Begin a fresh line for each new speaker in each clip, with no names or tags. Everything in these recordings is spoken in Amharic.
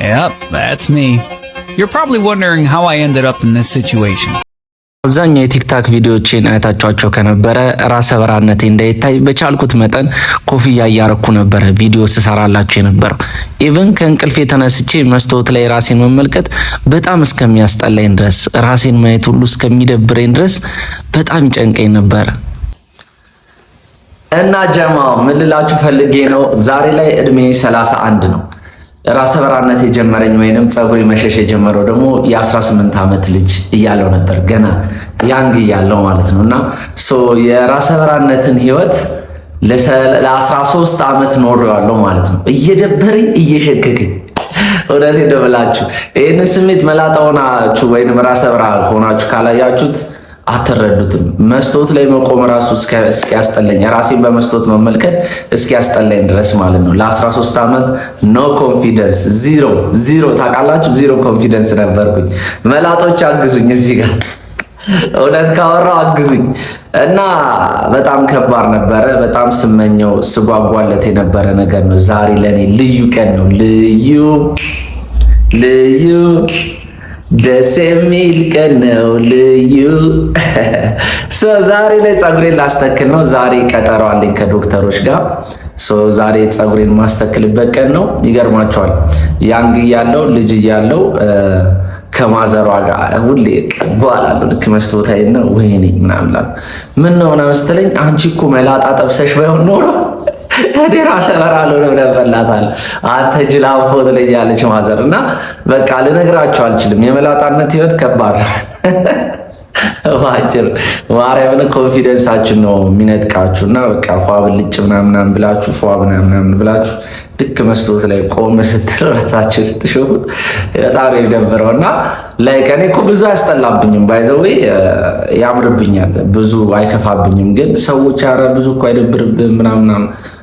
Yep, that's me. You're probably wondering how I ended up in this situation.
አብዛኛው የቲክታክ ቪዲዮዎችን አይታችኋቸው ከነበረ ራሰ በራነቴ እንዳይታይ በቻልኩት መጠን ኮፍያ እያረኩ ነበረ ቪዲዮ ስሰራላችሁ የነበረው። ኢቭን ከእንቅልፌ ተነስቼ መስታወት ላይ ራሴን መመልከት በጣም እስከሚያስጠላኝ ድረስ ራሴን ማየት ሁሉ እስከሚደብረኝ ድረስ በጣም ጨንቀኝ ነበረ። እና ጀማው ምን ልላችሁ ፈልጌ ነው፣ ዛሬ ላይ እድሜ 31 ነው። ራሰ በራነት የጀመረኝ ወይንም ጸጉሬ መሸሽ የጀመረው ደግሞ የ18 ዓመት ልጅ እያለው ነበር፣ ገና ያንግ እያለው ማለት ነው። እና የራሰ በራነትን ህይወት ለ13 ዓመት ኖሬዋለሁ ማለት ነው። እየደበረኝ እየሸገገኝ፣ እውነቴን ነው የምላችሁ። ይህንን ስሜት መላጣ ሆናችሁ ወይንም ራሰ በራ ሆናችሁ ካላያችሁት አትረዱትም። መስታወት ላይ መቆም ራሱ እስኪያስጠላኝ፣ ራሴን በመስታወት መመልከት እስኪያስጠላኝ ድረስ ማለት ነው። ለ13 ዓመት ኖ ኮንፊደንስ፣ ዚሮ ታውቃላችሁ፣ ዚሮ ኮንፊደንስ ነበርኩኝ። መላጦች አግዙኝ፣ እዚህ ጋር እውነት ካወራው አግዙኝ። እና በጣም ከባድ ነበረ። በጣም ስመኘው ስጓጓለት የነበረ ነገር ነው። ዛሬ ለኔ ልዩ ቀን ነው። ልዩ ደስ የሚል ቀን ነው። ልዩ ዛሬ ላይ ጸጉሬን ላስተክል ነው። ዛሬ ቀጠሮ አለኝ ከዶክተሮች ጋር። ዛሬ ጸጉሬን ማስተክልበት ቀን ነው። ይገርማቸዋል። ያንግ እያለው ልጅ እያለው ከማዘሯ ጋር ሁሌ ቀባላለሁ። ልክ መስታወታይና ወይኔ ምናምን እላለሁ። ምን ነው ምናምን ስትለኝ አንቺ እኮ መላጣ ጠብሰሽ ባይሆን ኖሮ እኔ ራሰ በራ አልሆነም ነበርላታል። አንተ ጅላንፎ ትለኛለች ማዘር። እና በቃ ልነግራችሁ አልችልም። የመላጣነት ህይወት ከባድ ባጭር ማርያምን ኮንፊደንሳችን ነው የሚነጥቃችሁ። እና በቃ ፏ ብልጭ ምናምን ብላችሁ ፏ ምናምን ብላችሁ ልክ መስታወት ላይ ቆም ስትል ራሳችሁ ስትሾፉ በጣም የደበረው። እና ላይክ እኔ እኮ ብዙ አያስጠላብኝም፣ ባይዘዌ ያምርብኛል፣ ብዙ አይከፋብኝም። ግን ሰዎች አረ ብዙ እኮ አይደብርብህም ምናምን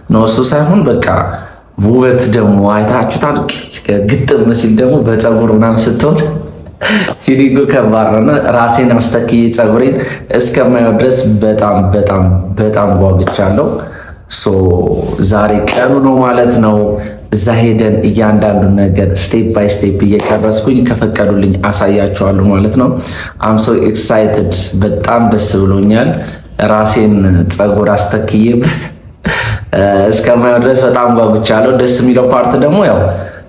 ነው እሱ ሳይሆን በቃ ውበት ደግሞ አይታችሁታል። ግጥም ሲል ደግሞ በፀጉር ምናምን ስትሆን ፊሊንጉ ከባድ ነው። እና ራሴን አስተክዬ ፀጉሬን እስከማየው ድረስ በጣም ጓጉቻለሁ። ዛሬ ቀኑ ነው ማለት ነው። እዛ ሄደን እያንዳንዱን ነገር ስቴፕ ባይ ስቴፕ እየቀረስኩኝ ከፈቀዱልኝ አሳያችኋለሁ ማለት ነው። አም ሶ ኤክሳይትድ፣ በጣም ደስ ብሎኛል። ራሴን ፀጉር አስተክዬበት እስከማየው ድረስ በጣም ጓጉቻለሁ። ደስ የሚለው ፓርት ደግሞ ያው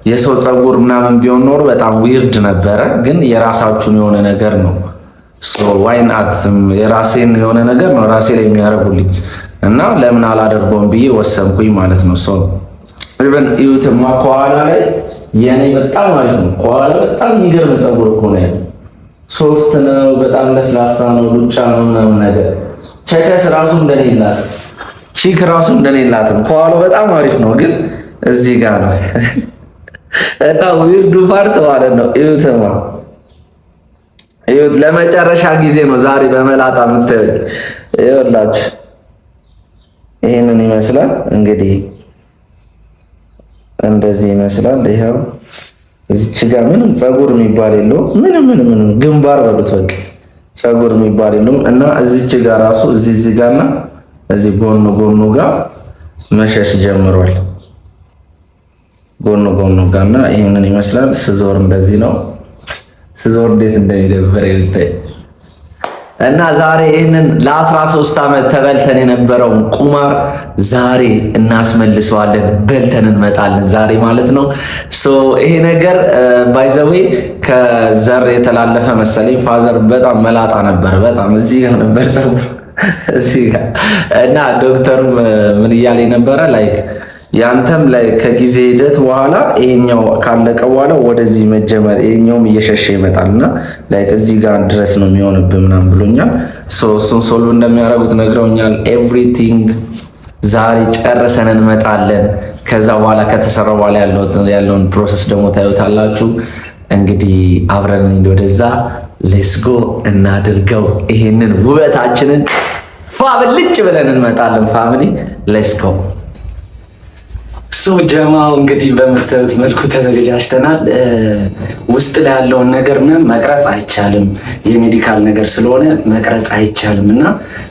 የሰው ፀጉር ምናምን ቢሆን ኖሮ በጣም ዊርድ ነበረ፣ ግን የራሳችሁን የሆነ ነገር ነው። ዋይ ናት የራሴን የሆነ ነገር ነው ራሴ ላይ የሚያደርጉልኝ እና ለምን አላደርገውም ብዬ ወሰንኩኝ ማለት ነው። ኢቨን እዩትማ ከኋላ ላይ የኔ በጣም አሪፍ ነው። ከኋላ በጣም የሚገርም ፀጉር እኮ ነው ያለው። ሶፍት ነው፣ በጣም ለስላሳ ነው፣ ሉጫ ነው ምናምን ነገር። ቸከስ ራሱ እንደሌላት ቺክ ራሱ እንደሌላትም ከኋላው በጣም አሪፍ ነው፣ ግን እዚህ ጋር ነው እና ዊርዱ ፓርት ማለት ነው። እዩትማ እዩት። ለመጨረሻ ጊዜ ነው ዛሬ በመላጣ የምታዩት። ይኸውላችሁ ይሄንን ይመስላል እንግዲህ፣ እንደዚህ ይመስላል። ይሄው እዚች ጋር ምንም ፀጉር የሚባል የለውም። ምንም ግንባር በሉት በቃ ፀጉር የሚባል የለውም። እና እዚች ጋር ራሱ እዚህ ጋርና እዚህ ጎኑ ጋር መሸሽ ጀምሯል። ጎኑ ጋርና ይሄንን ይመስላል። ስዞር እንደዚህ ነው። ስዞር እንዴት እንደሚደብር ይታይ። እና ዛሬ ይህንን ለ13 ዓመት ተበልተን የነበረውን ቁማር ዛሬ እናስመልሰዋለን። በልተን እንመጣለን ዛሬ ማለት ነው። ይሄ ነገር ባይዘዌ ከዘር የተላለፈ መሰለኝ። ፋዘር በጣም መላጣ ነበር፣ በጣም እዚህ ጋር ነበር ፀጉር እዚህ ጋር። እና ዶክተሩም ምን እያለኝ ነበረ ላይክ ያንተም ላይ ከጊዜ ሂደት በኋላ ይሄኛው ካለቀ በኋላ ወደዚህ መጀመር ይሄኛውም እየሸሸ ይመጣልና ላይክ እዚህ ጋር ድረስ ነው የሚሆንብህ ምናምን ብሎኛል። እሱን ሶልቭ እንደሚያደርጉት ነግረውኛል። ኤቭሪቲንግ ዛሬ ጨርሰን እንመጣለን። ከዛ በኋላ ከተሰራ በኋላ ያለውን ፕሮሰስ ደግሞ ታዩታላችሁ። እንግዲህ አብረን ወደዛ ሌትስ ጎ እናድርገው። ይሄንን ውበታችንን ፋብልጭ ብለን እንመጣለን። ፋሚሊ ሌትስ ጎ። ጀማው እንግዲህ በምታዩት መልኩ ተዘጋጅተናል። ውስጥ ላይ ያለውን ነገር መቅረጽ አይቻልም፣ የሜዲካል ነገር ስለሆነ መቅረጽ አይቻልም። እና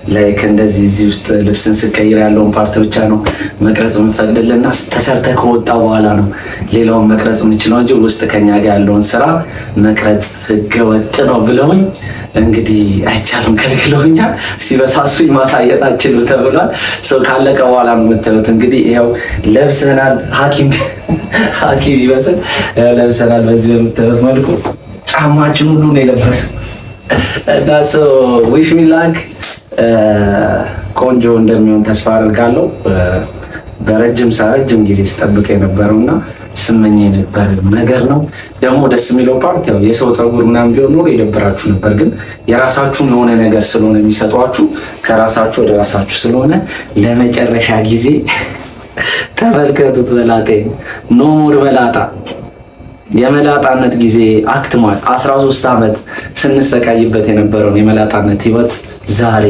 ላይክ እንደዚህ እዚህ ውስጥ ልብስን ስቀይር ያለውን ፓርት ብቻ ነው መቅረጽ የምንፈቅድልና ተሰርተ ከወጣ በኋላ ነው ሌላውን መቅረጽ የምንችለው እንጂ ውስጥ ከኛ ጋር ያለውን ስራ መቅረጽ ህገወጥ ነው ብለውኝ እንግዲህ አይቻልም ከልክለውኛል። ሲበሳሱኝ ማሳየታችን ተብሏል። ሰው ካለቀ በኋላ ነው የምታዩት። እንግዲህ ይኸው ለብሰናል። ሐኪም ይመስል ለብሰናል። በዚህ በምታዩት መልኩ ጫማችን ሁሉ ነው የለበስን እና ሰው ዊሽ ሚ ላክ ቆንጆ እንደሚሆን ተስፋ አደርጋለሁ። በረጅም ጊዜ ስጠብቅ የነበረውና ስመኝ የነበረ ነገር ነው። ደግሞ ደስ የሚለው ፓርት ያው የሰው ፀጉር ምናምን ቢሆን ኖሮ የደበራችሁ ነበር፣ ግን የራሳችሁን የሆነ ነገር ስለሆነ የሚሰጧችሁ ከራሳችሁ ወደ ራሳችሁ ስለሆነ ለመጨረሻ ጊዜ ተመልከቱት። በላጤ ኖ ሞር በላጣ የመላጣነት ጊዜ አክትሟል። 13 ዓመት ስንሰቃይበት የነበረውን የመላጣነት ህይወት ዛሬ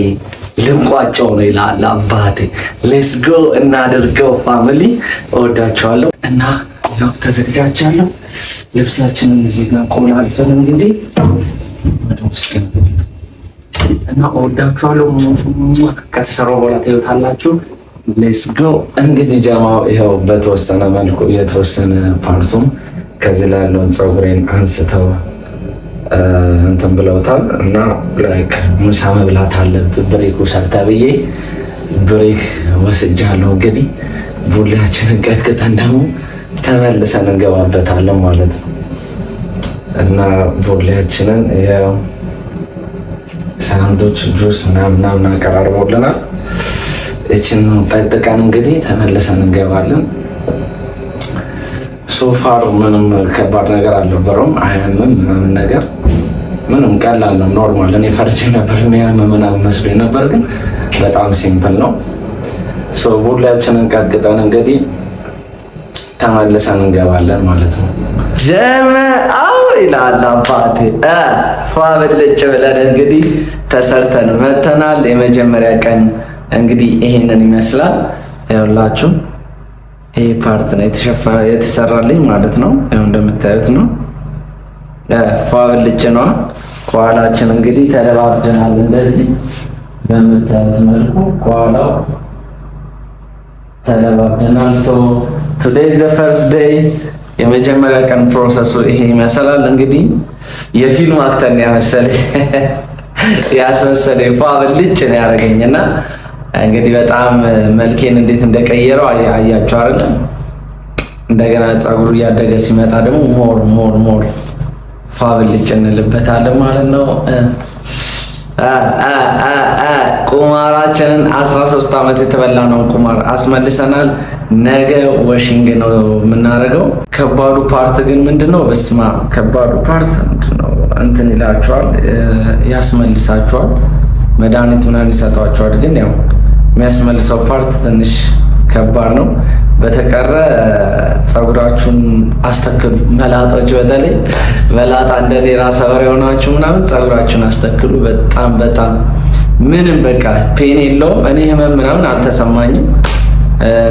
ልንቋጨው ነው ይላል አባቴ። ሌትስ ጎ እናድርገው ፋሚሊ። እወዳቸዋለሁ እና ያው ተዘግጃጃለሁ። ልብሳችንን እዚህ ጋር ቆላልፈን እንግዲህ እና እወዳቸዋለሁ። ከተሰራው በኋላ ታዩታላችሁ። ሌትስ ጎ እንግዲህ ጀማው ይኸው በተወሰነ መልኩ የተወሰነ ፓርቱም ከዚህ ላይ ያለውን ፀጉሬን አንስተው እንትን ብለውታል እና ላይክ ምሳ መብላት አለብን ብሬክ ውሰድ ተብዬ ብሬክ ወስጃለሁ። እንግዲህ ቡላችንን ቀጥቅጠን ደግሞ ተመልሰን እንገባበታለን ማለት ነው እና ቡላችንን ያው ሳንዶች ጁስ ምናምን አቀራርቦልናል። እችን ጠጥቀን እንግዲህ ተመልሰን እንገባለን። ሶፋር ምንም ከባድ ነገር አልነበረውም። አያምም ምናምን ነገር ምንም ቀላል ነው፣ ኖርማል። እኔ ፈርቼ ነበር የሚያምም ምናምን መስሎኝ ነበር፣ ግን በጣም ሲምፕል ነው። ቡላችንን ቀጥቅጠን እንግዲህ ተመልሰን እንገባለን ማለት ነው። ጀመአው ይላል አባቴ። ፏብልጭ ብለን እንግዲህ ተሰርተን መተናል። የመጀመሪያ ቀን እንግዲህ ይሄንን ይመስላል። ያውላችሁ ይሄ ፓርት ነው የተሰራልኝ ማለት ነው። ያው እንደምታዩት ነው። ፏብልጭ ነው። ከኋላችን እንግዲህ ተለባብደናል። እንደዚህ በምታዩት መልኩ ከኋላው ተለባብደናል። ሶ ቱዴይ ኢዝ ዘ ፈርስት ዴይ። የመጀመሪያ ቀን ፕሮሰሱ ይሄ ይመስላል። እንግዲህ የፊልም አክተር ያስመሰለኝ ፏብልጭ ነው ያደረገኝና እንግዲህ በጣም መልኬን እንዴት እንደቀየረው አያችሁ አይደል? እንደገና ፀጉሩ እያደገ ሲመጣ ደግሞ ሞር ፋብልጭ እንልበታለን ማለት ነው። ቁማራችንን 13 ዓመት የተበላ ነው ቁማር አስመልሰናል። ነገ ወሽንግ ነው የምናደርገው። ከባዱ ፓርት ግን ምንድነው? በስማ ከባዱ ፓርት ምንድነው? እንትን ይላችኋል፣ ያስመልሳችኋል፣ መድኃኒት ምናምን ይሰጧችኋል። ግን ያው የሚያስመልሰው ፓርት ትንሽ ከባድ ነው። በተቀረ ፀጉራችሁን አስተክሉ። መላጦች በተለይ መላጣ እንደኔ ራሰ በሬ የሆናችሁ ምናምን ፀጉራችሁን አስተክሉ። በጣም ምንም በቃ ፔን የለውም። እኔ ህመም ምናምን አልተሰማኝም።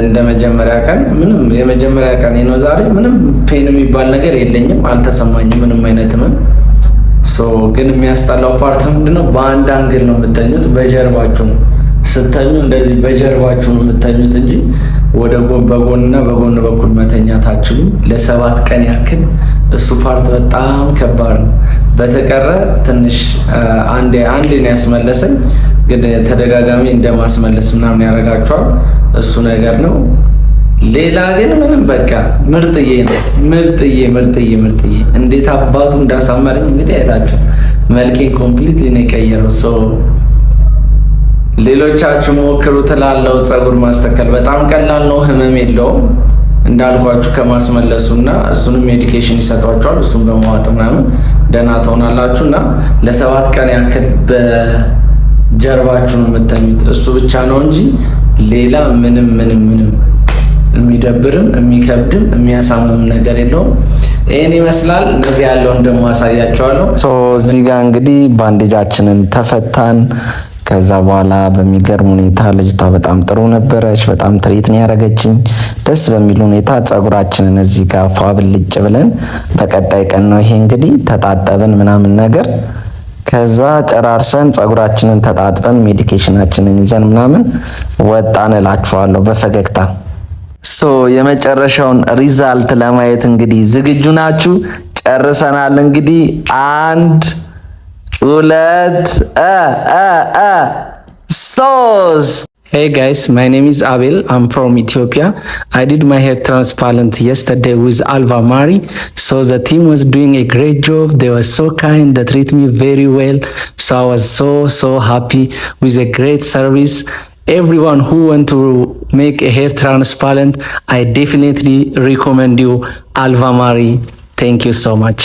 እንደ መጀመሪያ ቀን ምንም የመጀመሪያ ቀን ነው ዛሬ። ምንም ፔን የሚባል ነገር የለኝም፣ አልተሰማኝም ምንም አይነት ህመም። ግን የሚያስጠላው ፓርት ምንድነው? በአንድ አንግል ነው የምተኙት። በጀርባችሁ ስተኙ እንደዚህ በጀርባችሁ ነው የምተኙት እንጂ ወደ በጎንና በጎን በኩል መተኛት አትችሉም። ለ7 ቀን ያክል እሱ ፓርት በጣም ከባድ ነው። በተቀረ ትንሽ አንዴ ነው ያስመለሰኝ፣ ግን ተደጋጋሚ እንደማስመለስ ምናምን ያደርጋችኋል። እሱ ነገር ነው። ሌላ ግን ምንም በቃ ምርጥዬ ነው። ምርጥዬ እንዴት አባቱ እንዳሳመረኝ እንግዲህ አይታችሁ። መልኬን ኮምፕሊት ነው የቀየረው። ሌሎቻችሁ ሞክሩ ትላለው። ፀጉር ማስተከል በጣም ቀላል ነው፣ ህመም የለውም እንዳልኳችሁ ከማስመለሱና እሱንም ሜዲኬሽን ይሰጧችኋል። እሱን በመዋጥ ምናምን ደህና ትሆናላችሁ እና ለ7 ቀን ያክል በጀርባችሁ ነው የምተኙት። እሱ ብቻ ነው እንጂ ሌላ ምንም የሚደብርም የሚከብድም የሚያሳምም ነገር የለውም። ይህን ይመስላል። ነገ ያለውን ደግሞ አሳያችኋለሁ። እዚህ ጋር እንግዲህ ባንዴጃችንን ተፈታን። ከዛ በኋላ በሚገርም ሁኔታ ልጅቷ በጣም ጥሩ ነበረች። በጣም ትሪት ነው ያደረገችኝ ደስ በሚል ሁኔታ። ፀጉራችንን እዚህ ጋር ፏ ብልጭ ብለን በቀጣይ ቀን ነው ይሄ እንግዲህ ተጣጠብን ምናምን ነገር ከዛ ጨራርሰን ጸጉራችንን ተጣጥበን ሜዲኬሽናችንን ይዘን ምናምን ወጣን እላችኋለሁ በፈገግታ። የመጨረሻውን ሪዛልት ለማየት እንግዲህ ዝግጁ ናችሁ? ጨርሰናል። እንግዲህ 1 2 3. Hey guys, my name is Abel. I'm from Ethiopia. I did my hair transplant yesterday with Alva Mari. So the team was doing a great job. They were so kind. They treated me very well. So I was so happy with a great service. Everyone who want to make a hair transplant, I definitely recommend you Alva Mari. Thank you so much.